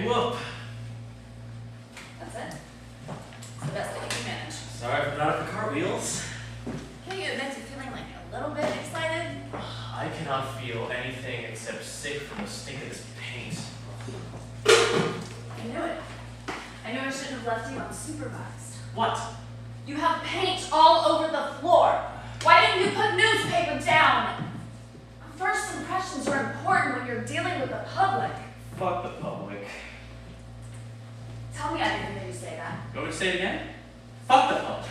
big whoop. That's it? It's the best that you can manage. Sorry for not for cartwheels. Can you admit to feeling like a little bit excited? I cannot feel anything except sick from the stink of this paint. I knew it. I knew I shouldn't have left you unsupervised. What? You have paint all over the floor. Why didn't you put newspaper down? First impressions are important when you're dealing with the public. Fuck the public. Tell me I didn't hear you say that. You want me to say it again? Fuck the public.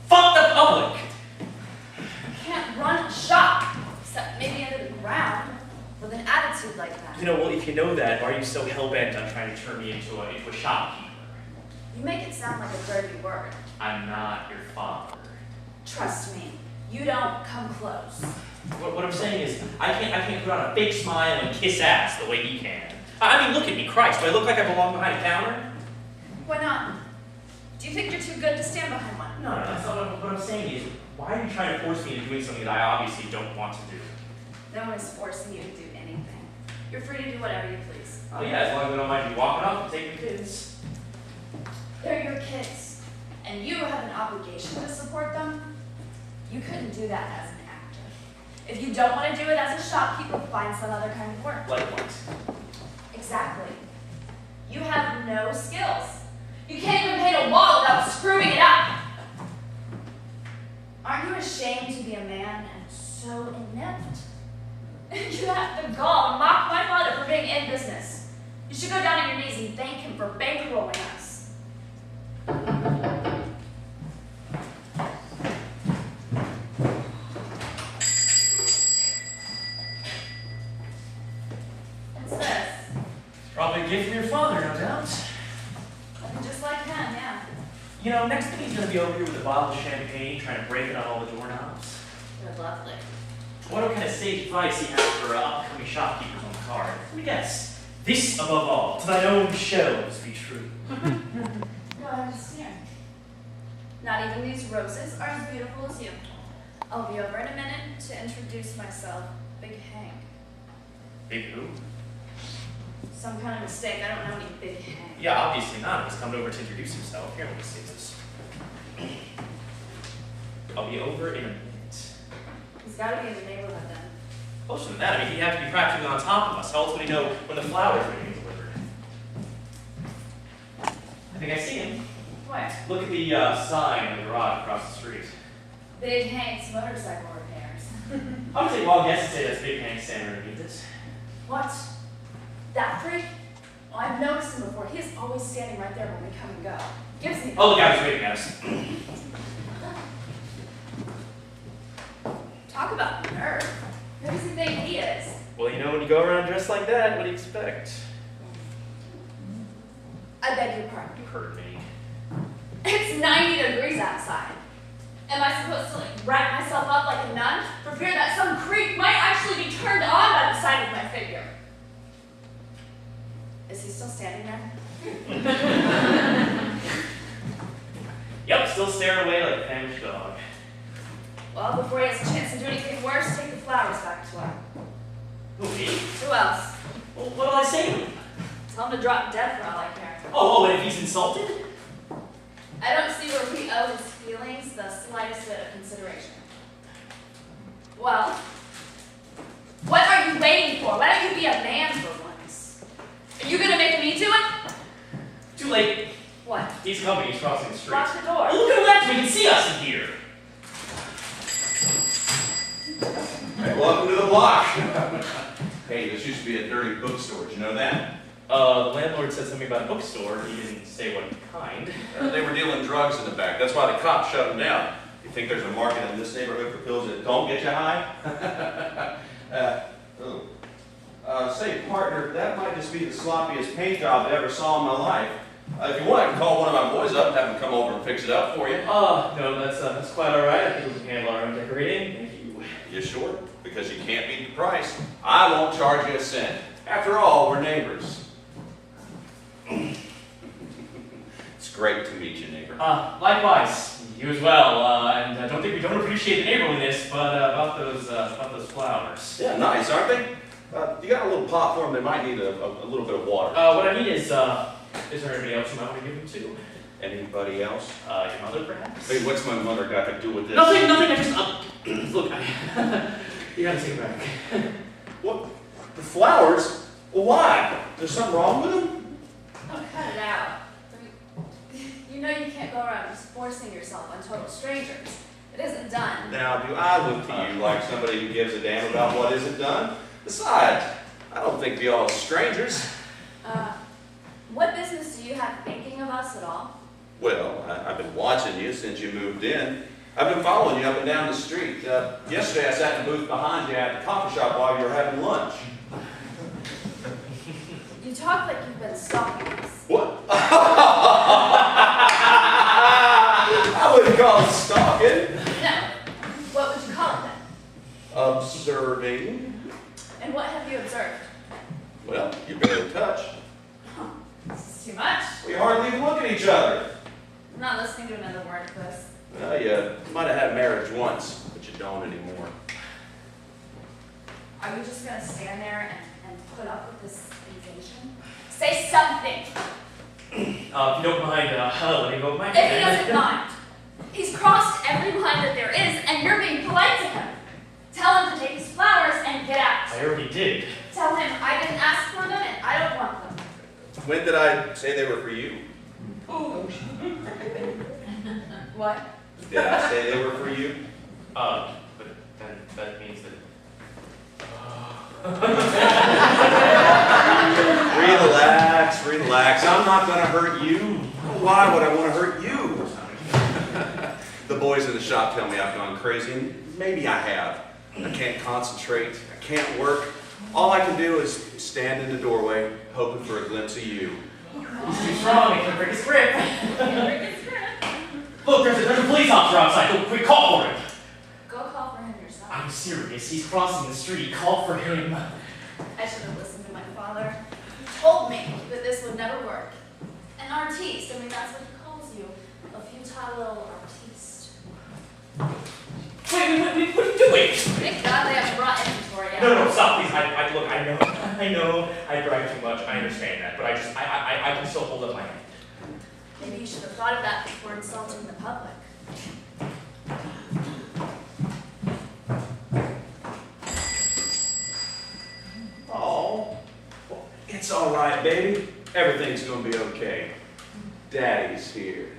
Fuck the public! You can't run a shop, except maybe into the ground, with an attitude like that. You know, well, if you know that, why are you so hell-bent on trying to turn me into a shopkeeper? You make it sound like a dirty word. I'm not your father. Trust me, you don't come close. What I'm saying is, I can't put on a fake smile and kiss ass the way he can. I mean, look at me, Christ. Do I look like I belong behind a counter? Why not? Do you think you're too good to stand behind one? No, that's not what I'm saying is, why are you trying to force me into doing something that I obviously don't want to do? No one is forcing you to do anything. You're free to do whatever you please. Oh yeah, as long as I don't mind you walking off and taking the kids. They're your kids, and you have an obligation to support them. You couldn't do that as an actor. If you don't want to do it as a shopkeeper, find some other kind of work. Like what? Exactly. You have no skills. You can't even paint a wall without screwing it up. Aren't you ashamed to be a man and so inept? You have the gall to mock my father for being in business. You should go down on your knees and thank him for bankrolling us. What's this? Probably a gift from your father, no doubt. Looking just like him, yeah. You know, next thing he's gonna be over here with a bottle of champagne, trying to break it on all the doorknobs. You're lovely. What kind of sage advice he has for upcoming shopkeepers on the card? Let me guess. This above all, to thine own shelves be true. No, I'm just here. Not even these roses are as beautiful as you. I'll be over in a minute to introduce myself. Big Hank. Big who? Some kind of mistake. I don't know any Big Hank. Yeah, obviously not. He's coming over to introduce himself. Here, let me see this. I'll be over in a minute. He's got to be in the neighborhood then. Closer than that, I mean, he'd have to be practically on top of us. How else would he know when the flowers are being delivered? I think I see him. Where? Look at the sign in the garage across the street. Big Hank's motorcycle repairs. I would take a wild guess to say that's Big Hank standing underneath it. What? That freak? Oh, I've noticed him before. He's always standing right there when we come and go. Gives me. Oh, look out, he's waving at us. Talk about nerve. Who does he think he is? Well, you know, when you go around dressed like that, what do you expect? I beg your pardon. You heard me. It's 90 degrees outside. Am I supposed to wrap myself up like a nun for fear that some creep might actually be turned on by the sight of my figure? Is he still standing there? Yep, still staring away like a famished dog. Well, before he has a chance to do anything worse, take the flowers back to him. Who, me? Who else? Well, what'll I say to him? Tell him to drop dead for all I care. Oh, and if he's insulted? I don't see where we owe his feelings the slightest bit of consideration. Well, what are you waiting for? Why don't you be a man for once? Are you gonna make me do it? Too late. What? He's coming, he's crossing the street. Lock the door. Well, look at him left, we can see us in here. Hey, welcome to the block. Hey, this used to be a dirty bookstore. Did you know that? The landlord said something about a bookstore. He didn't say what kind. They were dealing drugs in the back. That's why the cops shut them down. You think there's a market in this neighborhood for pills that don't get you high? Say, partner, that might just be the sloppiest paint job I ever saw in my life. If you want, I can call one of my boys up and have him come over and fix it up for you. No, that's quite all right. I think we can handle our own decorating. Thank you. You sure? Because you can't beat the price. I won't charge you a cent. After all, we're neighbors. It's great to meet you, neighbor. Likewise. You as well. And I don't think we don't appreciate the neighborliness, but about those flowers. Yeah, nice, aren't they? You got a little pot for them, they might need a little bit of water. What I mean is there anybody else you might want to give them to? Anybody else? Your mother, perhaps? Hey, what's my mother got to do with this? Nothing, I just, look, you gotta take it back. What? The flowers? Well, why? There's something wrong with them? Oh, cut it out. You know you can't go around just forcing yourself on total strangers. It isn't done. Now, do I look to you like somebody who gives a damn about what isn't done? Besides, I don't think we all strangers. What business do you have thinking of us at all? Well, I've been watching you since you moved in. I've been following you up and down the street. Yesterday I sat in the booth behind you at the coffee shop while you were having lunch. You talk like you've been stalking us. What? I wouldn't call it stalking. No. What would you call it then? Observing. And what have you observed? Well, you barely touch. Huh. This is too much. We hardly even look at each other. I'm not listening to another word of this. Well, you might have had marriage once, but you don't anymore. Are you just going to stand there and put up with this invasion? Say something! If you don't mind, let me go with my If he doesn't mind. He's crossed every line that there is, and you're being polite to him. Tell him to take his flowers and get out. I already did. Tell him I didn't ask for them and I don't want them. When did I say they were for you? What? Did I say they were for you? But that means that. Relax. I'm not going to hurt you. Why would I want to hurt you? The boys in the shop tell me I've gone crazy, and maybe I have. I can't concentrate. I can't work. All I can do is stand in the doorway, hoping for a glimpse of you. He's too strong. He can't break his grip. Look, there's a police officer outside. Go quick, call for him. Go call for him yourself. I'm serious. He's crossing the street. Call for him. I should have listened to my father. He told me that this would never work. An artiste, I mean, that's what he calls you. A futile little artiste. Wait, what are you doing? Thank God they haven't brought inventory yet. No, stop, please. Look, I know I drive too much. I understand that. But I can still hold up my hand. Maybe you should have thought of that before insulting the public. Oh, well, it's all right, baby. Everything's going to be okay. Daddy's here.